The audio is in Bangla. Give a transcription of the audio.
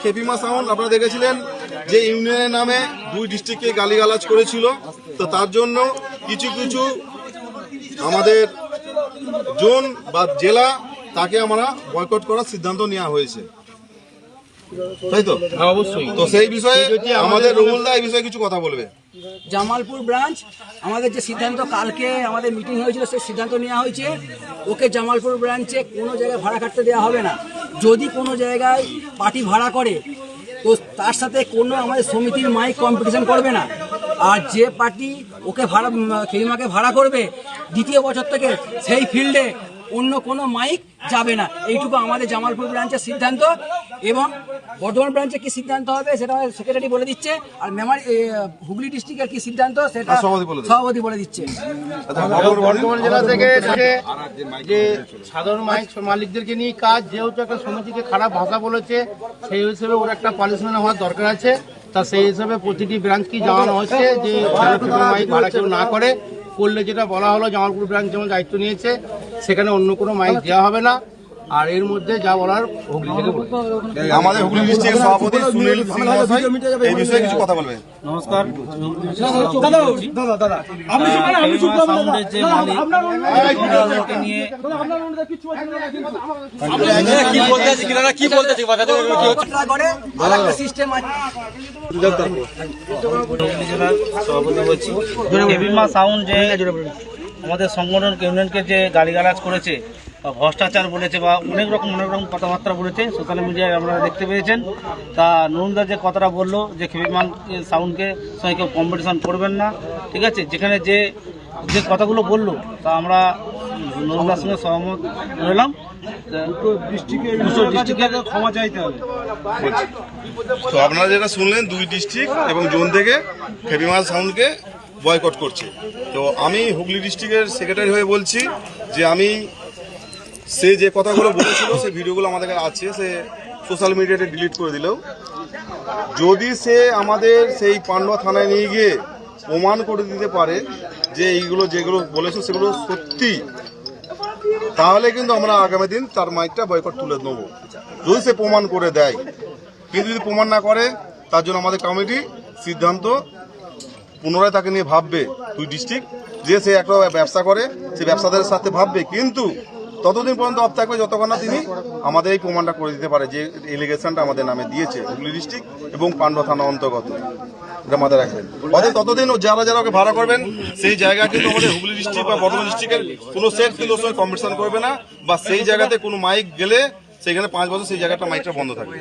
খেপিমা সাউন্ড আপনারা দেখেছিলেন যে ইউনিয়নের নামে 2 ডিস্ট্রিক্টকে গালিগালাজ করেছিল, তো তার জন্য কিছু কিছু আমাদের জোন বা জেলা তাকে আমরা বয়কট করার সিদ্ধান্ত নেওয়া হয়েছে, তাই তো? অবশ্যই। তো সেই বিষয়ে আমাদের রুহুলদা এই বিষয়ে কিছু কথা বলবে। জামালপুর ব্রাঞ্চ আমাদের যে সিদ্ধান্ত, কালকে আমাদের মিটিং হয়েছিল, সেই সিদ্ধান্ত নেওয়া হয়েছে ওকে জামালপুর ব্রাঞ্চে কোনো জায়গায় ভাড়া কাটতে দেওয়া হবে না। যদি কোনো জায়গায় পার্টি ভাড়া করে তো তার সাথে কোনো আমাদের সমিতির মাইক কম্পিটিশন করবে না। আর যে পার্টি ওকে খেপিমাকে ভাড়া করবে দ্বিতীয় বছর থেকে সেই ফিল্ডে অন্য কোনো মাইক যাবে না। এইটুকু আমাদের জামালপুর ব্রাঞ্চের সিদ্ধান্ত। এবং বর্ধমান ব্রাঞ্চে কি সিদ্ধান্ত হবে সেটা সেক্রেটারি বলে দিচ্ছে, আর হুগলি ডিস্ট্রিক্টের কি সিদ্ধান্ত সেটা সভাপতি বলে দিচ্ছে। বর্ধমান জেলা থেকে যে সাধারণ মাইক মালিকদেরকে নিয়ে কাজ, যেহেতু একটা সমিতিকে খারাপ ভাষা বলেছে, সেই হিসেবে ওর একটা পানিশমেন্ট হওয়ার দরকার আছে। তা সেই হিসেবে প্রতিটি ব্রাঞ্চকে জানানো হচ্ছে যে মাইক ভাড়া কেউ না করে, করলে যেটা বলা হলো জামালপুর ব্রাঞ্চ যেমন দায়িত্ব নিয়েছে সেখানে অন্য কোনো মাইক দেওয়া হবে না। আর এর মধ্যে যা বলার হুগলি থেকে আমাদের হুগলি ডিস্ট্রিক্টের সভাপতি সুনীল সিং মহাশয় এই বিষয়ে কিছু কথা বলবেন। নমস্কার। সাউন্ডের যে মালিক নিয়ে কি বলতে সিস্টেম জেলার সভাপতি বলছি। খেপিমা সাউন্ড যে আমাদের সংগঠন ইউনিয়নকে যে গালিগালাজ করেছে বা ভ্রষ্টাচার বলেছে বা অনেক রকম কথাবার্তা বলেছে, সোশ্যাল মিডিয়ায় আপনারা দেখতে পেয়েছেন। তা নুরুলদা যে কথাটা বললো যে খেপিমা সাউন্ডকে সঙ্গে কেউ কম্পিটিশন করবেন না, ঠিক আছে, যেখানে যে যে কথাগুলো বললো তা আমরা নুরুলদার সঙ্গে সহমত রইলাম। ডিস্ট্রিক্টকে ক্ষমা চাইতে হবে। তো আপনারা যেটা শুনলেন 2 ডিস্ট্রিক্ট এবং জোন থেকে খেপিমা সাউন্ডকে বয়কট করছে। তো আমি হুগলি ডিস্ট্রিক্টের সেক্রেটারি হয়ে বলছি যে আমি সে যে কথাগুলো বলেছিল সেই ভিডিওগুলো আমাদের কাছে আছে, সে সোশ্যাল মিডিয়াতে ডিলিট করে দিলেও যদি সে আমাদের সেই পান্ডুয়া থানায় নিয়ে গিয়ে প্রমাণ করে দিতে পারে যে এইগুলো যেগুলো বলেছে সেগুলো সত্যি, তাহলে কিন্তু আমরা আগামী দিন তার মাইকটা বয়কট তুলে নেব, যদি সে প্রমাণ করে দেয়। কিন্তু যদি প্রমাণ না করে তার জন্য আমাদের কমিটি সিদ্ধান্ত পুনরায় তাকে নিয়ে ভাববে। 2 ডিস্ট্রিক্ট যে সে একটা ব্যবসা করে সে ব্যবসাদারের সাথে ভাববে, কিন্তু ততদিন পর্যন্ত অফ থাকবে যতক্ষণ না তিনি আমাদের এই প্রমাণটা করে দিতে পারে যে এলিগেশনটা আমাদের নামে দিয়েছে হুগলি ডিস্ট্রিক্ট এবং পান্ডুয়া থানা অন্তর্গত। এটা মাথায় রাখবেন। অর্থাৎ ততদিন যারা যারা ওকে ভাড়া করবেন সেই জায়গা কিন্তু আমাদের হুগলি ডিস্ট্রিক্ট বা বর্ধমান ডিস্ট্রিক্টের কোনো সেট কিন্তু ওর সঙ্গে কম্পিটিশন করবে না, বা সেই জায়গাতে কোনো মাইক গেলে সেখানে 5 বছর সেই জায়গাটা মাইকটা বন্ধ থাকবে।